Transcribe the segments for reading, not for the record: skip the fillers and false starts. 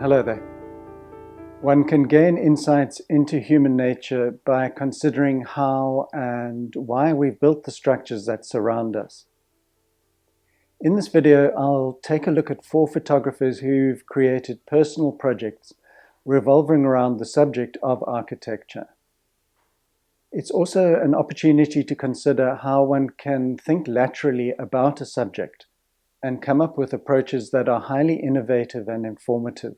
Hello there. One can gain insights into human nature by considering how and why we've built the structures that surround us. In this video, I'll take a look at 4 photographers who've created personal projects revolving around the subject of architecture. It's also an opportunity to consider how one can think laterally about a subject and come up with approaches that are highly innovative and informative.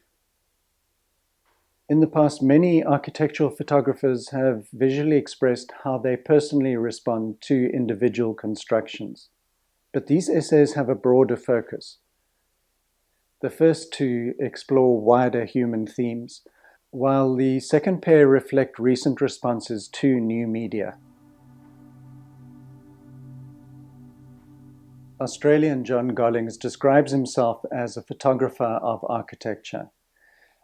In the past, many architectural photographers have visually expressed how they personally respond to individual constructions. But these essays have a broader focus. The first two explore wider human themes, while the second pair reflect recent responses to new media. Australian John Gollings describes himself as a photographer of architecture,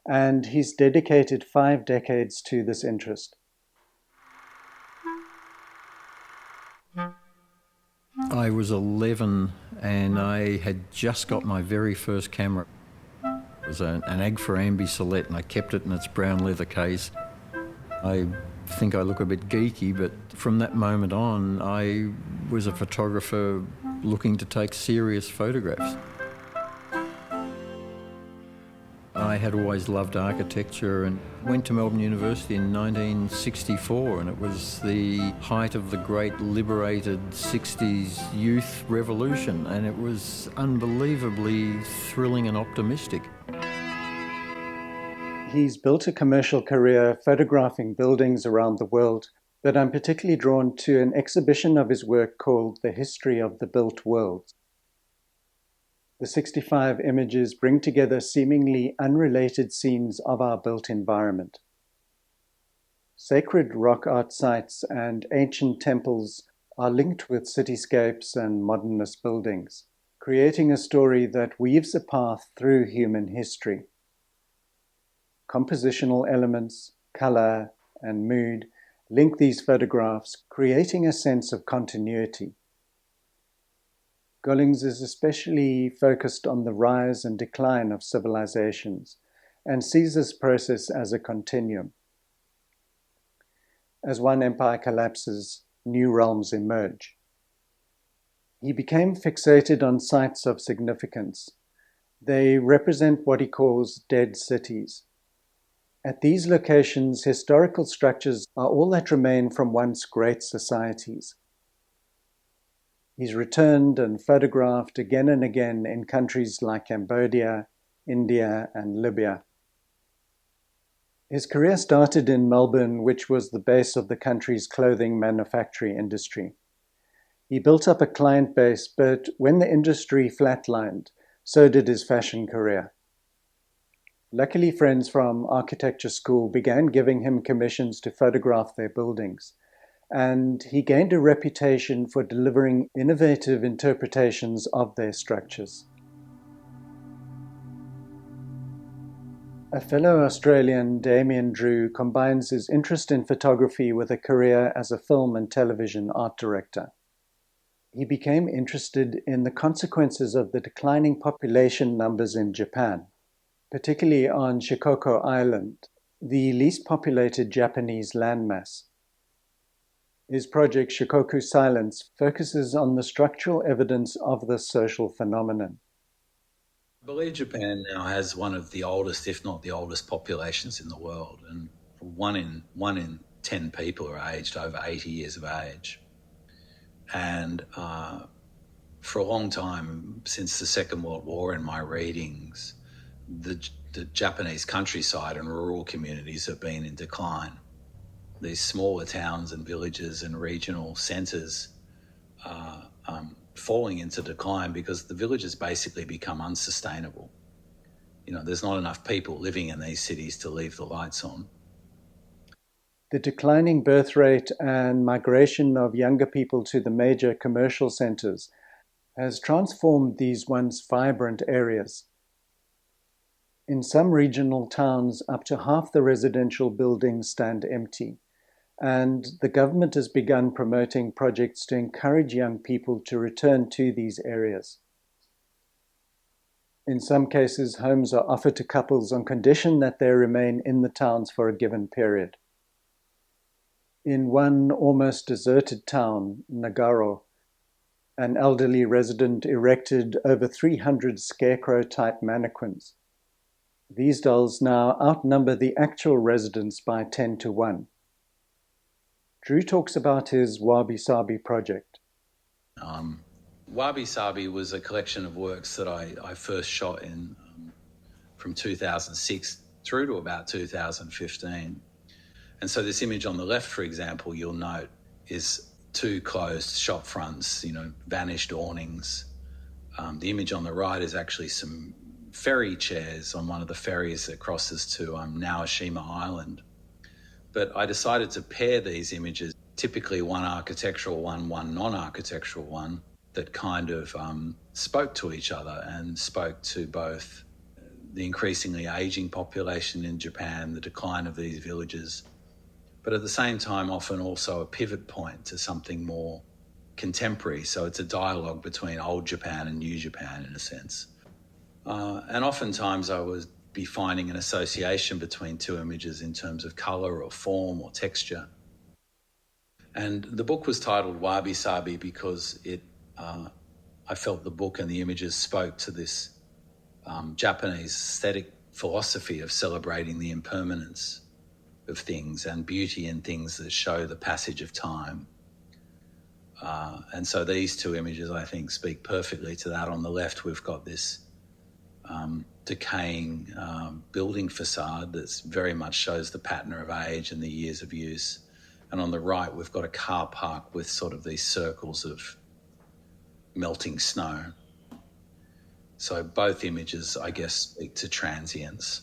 and he's dedicated 5 decades to this interest. I was 11 and I had just got my very first camera. It was an Agfa Ambi Select, and I kept it in its brown leather case. I think I look a bit geeky, but from that moment on, I was a photographer looking to take serious photographs. I had always loved architecture and went to Melbourne University in 1964, and it was the height of the great liberated 60s youth revolution, and it was unbelievably thrilling and optimistic. He's built a commercial career photographing buildings around the world, but I'm particularly drawn to an exhibition of his work called The History of the Built World. The 65 images bring together seemingly unrelated scenes of our built environment. Sacred rock art sites and ancient temples are linked with cityscapes and modernist buildings, creating a story that weaves a path through human history. Compositional elements, color, and mood link these photographs, creating a sense of continuity. Gollings is especially focused on the rise and decline of civilizations and sees this process as a continuum. As one empire collapses, new realms emerge. He became fixated on sites of significance. They represent what he calls dead cities. At these locations, historical structures are all that remain from once great societies. He's returned and photographed again and again in countries like Cambodia, India, and Libya. His career started in Melbourne, which was the base of the country's clothing manufacturing industry. He built up a client base, but when the industry flatlined, so did his fashion career. Luckily, friends from architecture school began giving him commissions to photograph their buildings, and he gained a reputation for delivering innovative interpretations of their structures. A fellow Australian, Damian Drew, combines his interest in photography with a career as a film and television art director. He became interested in the consequences of the declining population numbers in Japan, particularly on Shikoku Island, the least populated Japanese landmass. His project, Shikoku Silence, focuses on the structural evidence of this social phenomenon. I believe Japan now has one of the oldest, if not the oldest, populations in the world, and one in 10 people are aged over 80 years of age. And for a long time, since the Second World War, in my readings, the Japanese countryside and rural communities have been in decline. These smaller towns and villages and regional centres are falling into decline because the villages basically become unsustainable. There's not enough people living in these cities to leave the lights on. The declining birth rate and migration of younger people to the major commercial centres has transformed these once vibrant areas. In some regional towns, up to half the residential buildings stand empty, and the government has begun promoting projects to encourage young people to return to these areas. In some cases, homes are offered to couples on condition that they remain in the towns for a given period. In one almost deserted town, Nagaro, an elderly resident erected over 300 scarecrow-type mannequins. These dolls now outnumber the actual residents by 10 to 1. Drew talks about his Wabi Sabi project. Wabi Sabi was a collection of works that I first shot in from 2006 through to about 2015. And so this image on the left, for example, you'll note is two closed shop fronts, vanished awnings. The image on the right is actually some ferry chairs on one of the ferries that crosses to Naoshima Island. But I decided to pair these images, typically one architectural one non-architectural one, that kind of spoke to each other and spoke to both the increasingly aging population in Japan, the decline of these villages, but at the same time often also a pivot point to something more contemporary. So it's a dialogue between old Japan and new Japan in a sense. And oftentimes I would be finding an association between two images in terms of colour or form or texture. And the book was titled Wabi Sabi because I felt the book and the images spoke to this Japanese aesthetic philosophy of celebrating the impermanence of things and beauty in things that show the passage of time. And so these two images, I think, speak perfectly to that. On the left, we've got this decaying building facade that very much shows the pattern of age and the years of use. And on the right, we've got a car park with sort of these circles of melting snow. So both images, I guess, speak to transience.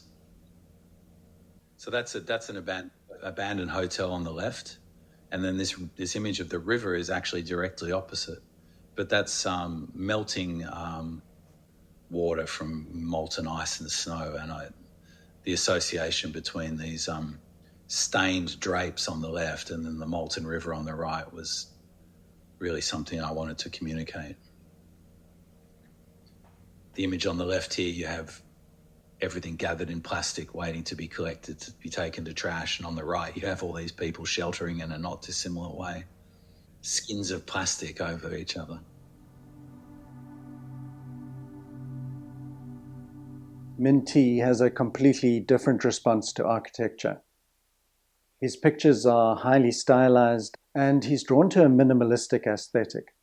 So that's an abandoned hotel on the left. And then this image of the river is actually directly opposite. But that's melting water from molten ice and snow. And the association between these stained drapes on the left and then the molten river on the right was really something I wanted to communicate. The image on the left here, you have everything gathered in plastic waiting to be collected, to be taken to trash. And on the right, you have all these people sheltering in a not dissimilar way. Skins of plastic over each other. Minty has a completely different response to architecture. His pictures are highly stylized, and he's drawn to a minimalistic aesthetic.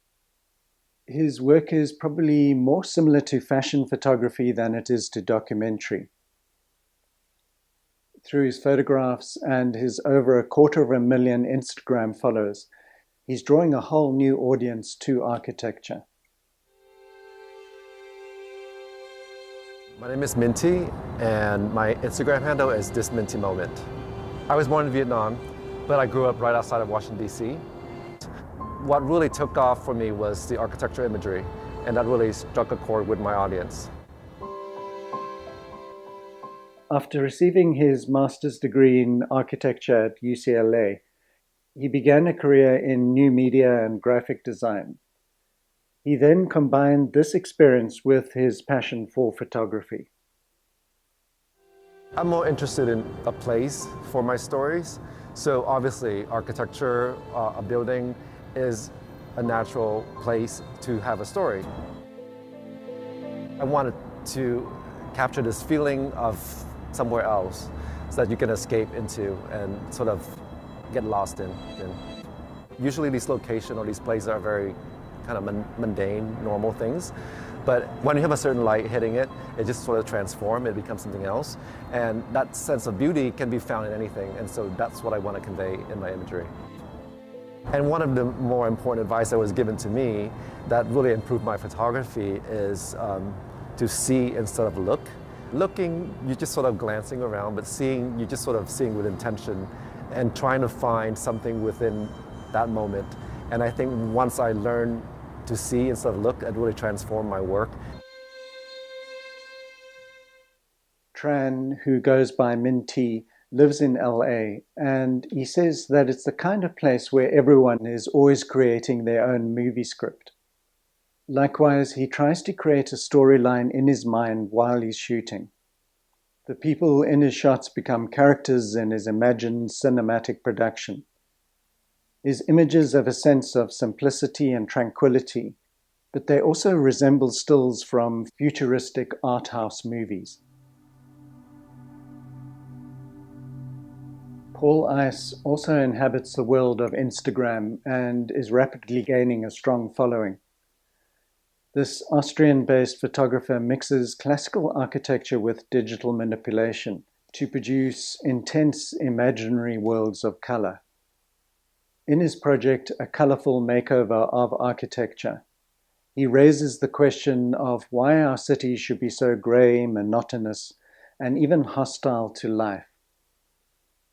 His work is probably more similar to fashion photography than it is to documentary. Through his photographs and his over 250,000 Instagram followers, he's drawing a whole new audience to architecture. My name is Minty, and my Instagram handle is This Minty Moment. I was born in Vietnam, but I grew up right outside of Washington, D.C. What really took off for me was the architecture imagery, and that really struck a chord with my audience. After receiving his master's degree in architecture at UCLA, he began a career in new media and graphic design. He then combined this experience with his passion for photography. I'm more interested in a place for my stories. So obviously architecture, a building is a natural place to have a story. I wanted to capture this feeling of somewhere else so that you can escape into and sort of get lost in. Usually these locations or these places are very kind of mundane, normal things. But when you have a certain light hitting it, it just sort of transforms, it becomes something else. And that sense of beauty can be found in anything. And so that's what I want to convey in my imagery. And one of the more important advice that was given to me that really improved my photography is to see instead of look. Looking, you're just sort of glancing around, but seeing, you're just sort of seeing with intention and trying to find something within that moment. And I think once I learned to see instead of look, it really transformed my work. Tran, who goes by Minty, lives in LA, and he says that it's the kind of place where everyone is always creating their own movie script. Likewise, he tries to create a storyline in his mind while he's shooting. The people in his shots become characters in his imagined cinematic production. His images have a sense of simplicity and tranquility, but they also resemble stills from futuristic art house movies. Paul Ice also inhabits the world of Instagram and is rapidly gaining a strong following. This Austrian-based photographer mixes classical architecture with digital manipulation to produce intense imaginary worlds of color. In his project, A Colorful Makeover of Architecture, he raises the question of why our cities should be so grey, monotonous, and even hostile to life.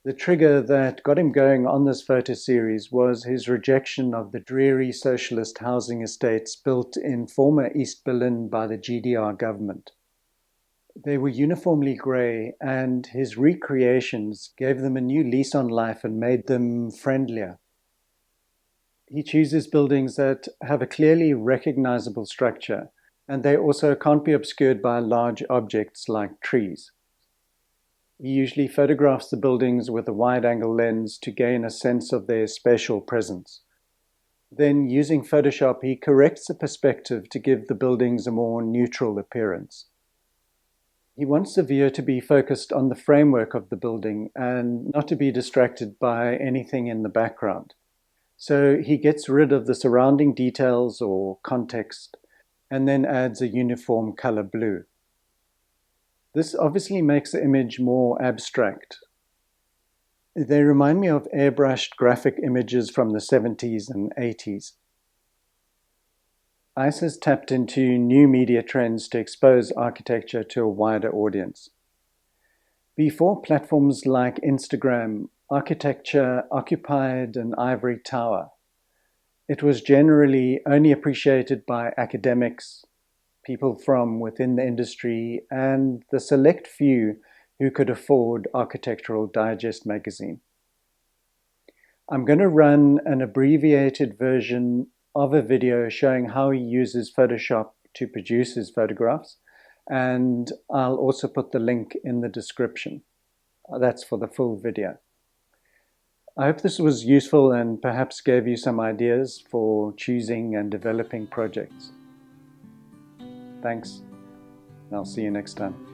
The trigger that got him going on this photo series was his rejection of the dreary socialist housing estates built in former East Berlin by the GDR government. They were uniformly grey, and his recreations gave them a new lease on life and made them friendlier. He chooses buildings that have a clearly recognizable structure, and they also can't be obscured by large objects like trees. He usually photographs the buildings with a wide-angle lens to gain a sense of their spatial presence. Then, using Photoshop, he corrects the perspective to give the buildings a more neutral appearance. He wants the viewer to be focused on the framework of the building and not to be distracted by anything in the background. So he gets rid of the surrounding details or context and then adds a uniform color blue. This obviously makes the image more abstract. They remind me of airbrushed graphic images from the 70s and 80s. ICE has tapped into new media trends to expose architecture to a wider audience. Before platforms like Instagram, architecture occupied an ivory tower. It was generally only appreciated by academics, people from within the industry, and the select few who could afford Architectural Digest magazine. I'm going to run an abbreviated version of a video showing how he uses Photoshop to produce his photographs, and I'll also put the link in the description. That's for the full video. I hope this was useful and perhaps gave you some ideas for choosing and developing projects. Thanks, and I'll see you next time.